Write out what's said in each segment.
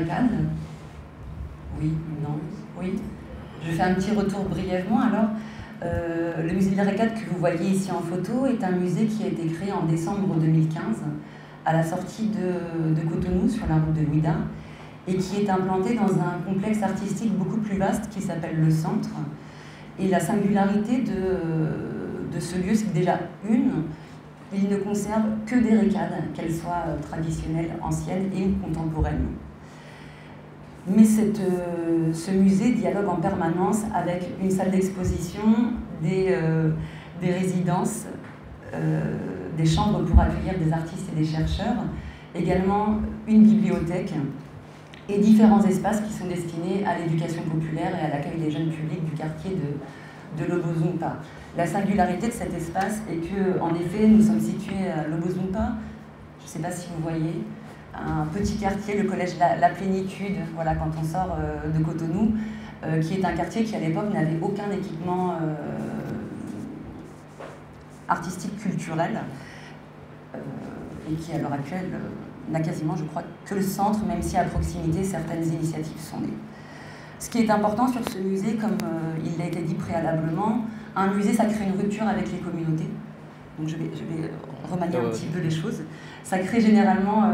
Recad. Oui, non, oui. Je fais un petit retour brièvement alors. Le musée de la Recad que vous voyez ici en photo est un musée qui a été créé en décembre 2015 à la sortie de Cotonou sur la route de Ouidah et qui est implanté dans un complexe artistique beaucoup plus vaste qui s'appelle le Centre. Et la singularité de ce lieu, c'est que déjà il ne conserve que des recades, qu'elles soient traditionnelles, anciennes et contemporaines. Mais ce musée dialogue en permanence avec une salle d'exposition, des résidences, des chambres pour accueillir des artistes et des chercheurs, également une bibliothèque et différents espaces qui sont destinés à l'éducation populaire et à l'accueil des jeunes publics du quartier de Lobozumpa. La singularité de cet espace est que, en effet, nous sommes situés à Lobozumpa, je ne sais pas si vous voyez, un petit quartier, le collège La Plénitude, voilà, quand on sort de Cotonou, qui est un quartier qui à l'époque n'avait aucun équipement artistique culturel et qui à l'heure actuelle n'a quasiment, je crois, que le centre, même si à proximité certaines initiatives sont nées. Ce qui est important sur ce musée, comme il a été dit préalablement, un musée ça crée une rupture avec les communautés. Donc je vais remanier un petit peu les choses. Ça crée généralement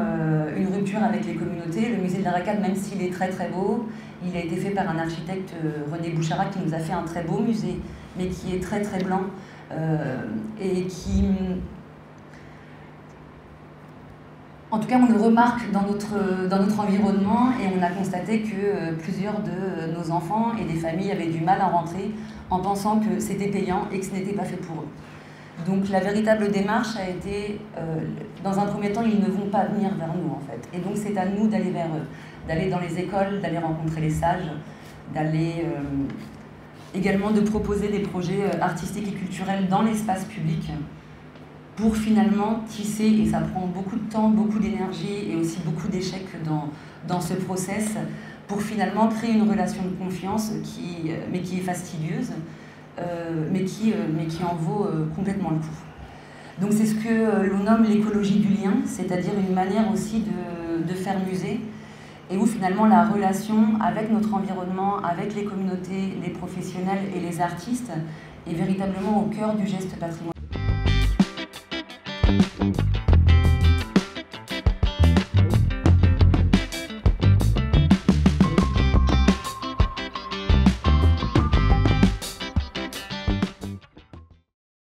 une rupture avec les communautés. Le musée de la Recad, même s'il est très très beau, il a été fait par un architecte, René Bouchara, qui nous a fait un très beau musée, mais qui est très très blanc et qui... En tout cas, on le remarque dans notre environnement et on a constaté que plusieurs de nos enfants et des familles avaient du mal à rentrer en pensant que c'était payant et que ce n'était pas fait pour eux. Donc la véritable démarche a été, dans un premier temps, ils ne vont pas venir vers nous en fait. Et donc c'est à nous d'aller vers eux, d'aller dans les écoles, d'aller rencontrer les sages, d'aller également de proposer des projets artistiques et culturels dans l'espace public pour finalement tisser, et ça prend beaucoup de temps, beaucoup d'énergie et aussi beaucoup d'échecs dans ce process, pour finalement créer une relation de confiance qui est fastidieuse, mais qui en vaut complètement le coup. Donc c'est ce que l'on nomme l'écologie du lien, c'est-à-dire une manière aussi de faire musée, et où finalement la relation avec notre environnement, avec les communautés, les professionnels et les artistes est véritablement au cœur du geste patrimonial.